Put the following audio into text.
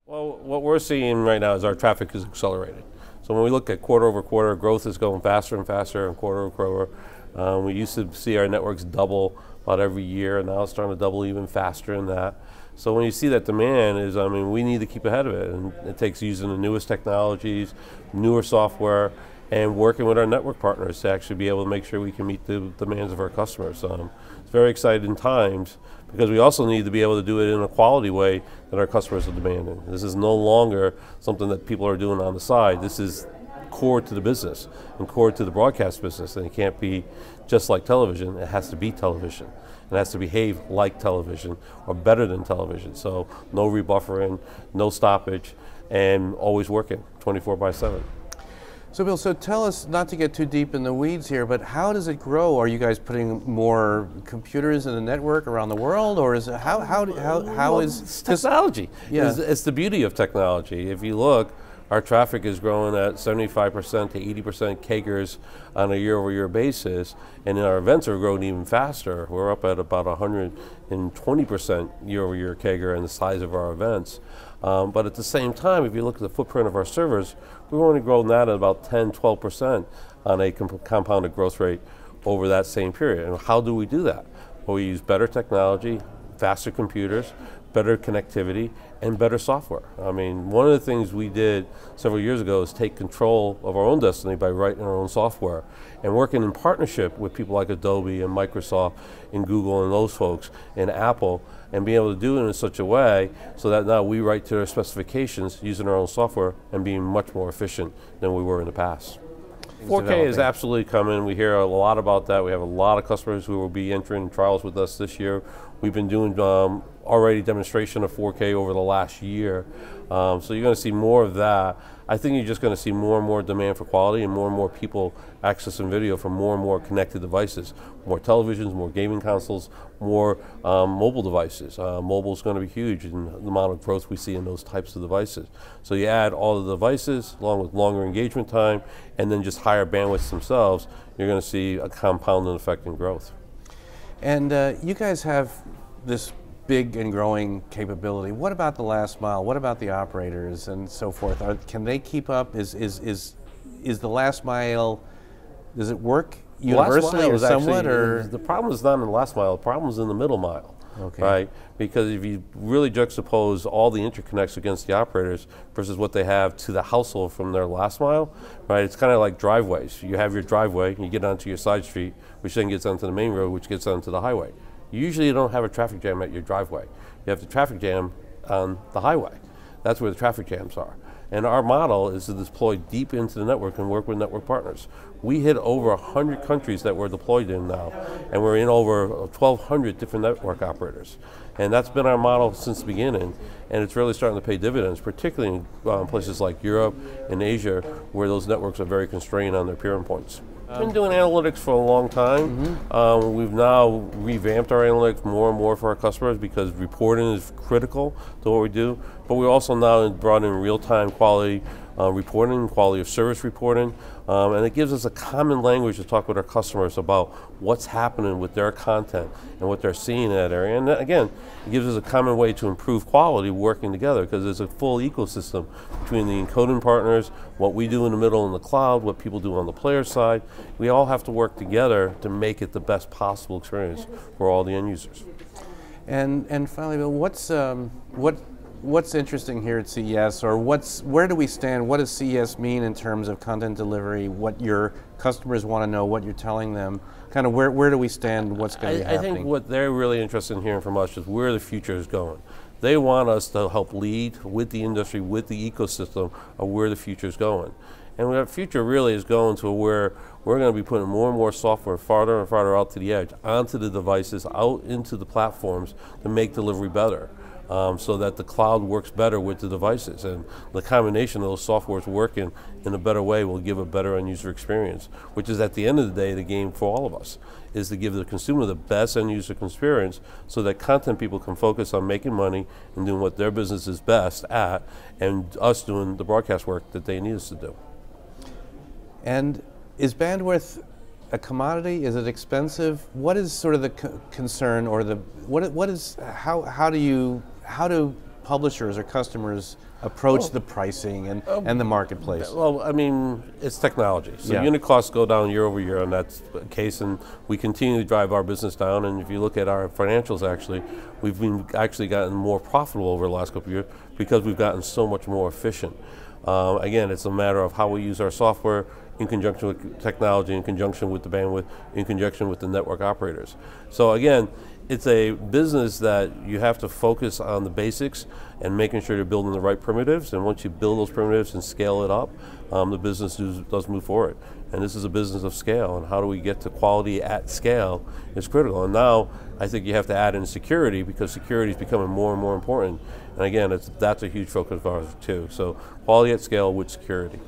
Well, what we're seeing right now is our traffic is accelerating. So when we look at quarter over quarter, growth is going faster and faster, and quarter over quarter. We used to see our networks double about every year, and now it's starting to double even faster than that. So when you see that demand is, I mean, we need to keep ahead of it, and it takes using the newest technologies, newer software, and working with our network partners to actually be able to make sure we can meet the demands of our customers. It's very exciting times because we also need to be able to do it in a quality way that our customers are demanding. This is no longer something that people are doing on the side. This is core to the business and core to the broadcast business, and it can't be just like television. It has to be television. It has to behave like television or better than television. So no rebuffering, no stoppage, and always working 24/7. So Bill, so tell us, not to get too deep in the weeds here, but how does it grow? Are you guys putting more computers in the network around the world, or is it, how is it's technology? Yeah. It's the beauty of technology. If you look, our traffic is growing at 75% to 80% CAGRs on a year-over-year basis, and our events are growing even faster. We're up at about 120% year-over-year CAGR in the size of our events. But at the same time, if you look at the footprint of our servers, we've only grown that at about 10, 12% on a compounded growth rate over that same period. And how do we do that? Well, we use better technology, faster computers, better connectivity, and better software. I mean, one of the things we did several years ago is take control of our own destiny by writing our own software and working in partnership with people like Adobe and Microsoft and Google and those folks and Apple, and being able to do it in such a way so that now we write to their specifications using our own software and being much more efficient than we were in the past. 4K is absolutely coming. We hear a lot about that. We have a lot of customers who will be entering trials with us this year. We've been doing already demonstration of 4K over the last year. So you're going to see more of that. I think you're just going to see more and more demand for quality and more people accessing video from more and more connected devices. More televisions, more gaming consoles, more mobile devices. Mobile is going to be huge in the amount of growth we see in those types of devices. So you add all the devices along with longer engagement time and then just higher bandwidths themselves, you're going to see a compounding effect in growth. And you guys have this big and growing capability. What about the last mile? What about the operators and so forth? Can they keep up? Is the last mile, does it work universally or somewhat? The problem is not in the last mile, the problem is in the middle mile. Okay. Right? Because if you really juxtapose all the interconnects against the operators versus what they have to the household from their last mile, right? It's kind of like driveways. You have your driveway, and you get onto your side street, which then gets onto the main road, which gets onto the highway. Usually you don't have a traffic jam at your driveway. You have the traffic jam on the highway. That's where the traffic jams are. And our model is to deploy deep into the network and work with network partners. We hit over 100 countries that we're deployed in now, and we're in over 1,200 different network operators. And that's been our model since the beginning, and it's really starting to pay dividends, particularly in places like Europe and Asia, where those networks are very constrained on their peering points. We've been doing analytics for a long time. We've now revamped our analytics more and more for our customers because reporting is critical to what we do. But we also now brought in real-time quality reporting, quality of service reporting, and it gives us a common language to talk with our customers about what's happening with their content and what they're seeing in that area. And again, it gives us a common way to improve quality working together because there's a full ecosystem between the encoding partners, what we do in the middle in the cloud, what people do on the player side. We all have to work together to make it the best possible experience for all the end users. And finally, Bill, what's interesting here at CES, or where do we stand? What does CES mean in terms of content delivery? What your customers want to know? What you're telling them? Kind of where do we stand? What's going to be happening? I think what they're really interested in hearing from us is where the future is going. They want us to help lead with the industry, with the ecosystem of where the future is going. And that future really is going to where we're going to be putting more and more software farther and farther out to the edge, onto the devices, out into the platforms to make delivery better. So that the cloud works better with the devices, and the combination of those softwares working in a better way will give a better end user experience, which is at the end of the day the game for all of us, is to give the consumer the best end user experience so that content people can focus on making money and doing what their business is best at, and us doing the broadcast work that they need us to do. And is bandwidth a commodity? Is it expensive? What is sort of the concern, or the how do publishers or customers approach the pricing and the marketplace? Well, I mean, it's technology. So Yeah. unit costs go down year over year, and that's the case. And we continue to drive our business down. And if you look at our financials, actually, we've been actually gotten more profitable over the last couple of years because we've gotten so much more efficient. Again, it's a matter of how we use our software in conjunction with technology, in conjunction with the bandwidth, in conjunction with the network operators. So again, it's a business that you have to focus on the basics and making sure you're building the right primitives. And once you build those primitives and scale it up, the business does move forward. And this is a business of scale, and how do we get to quality at scale is critical. And now I think you have to add in security, because security is becoming more and more important. And again, that's a huge focus of ours too. So quality at scale with security.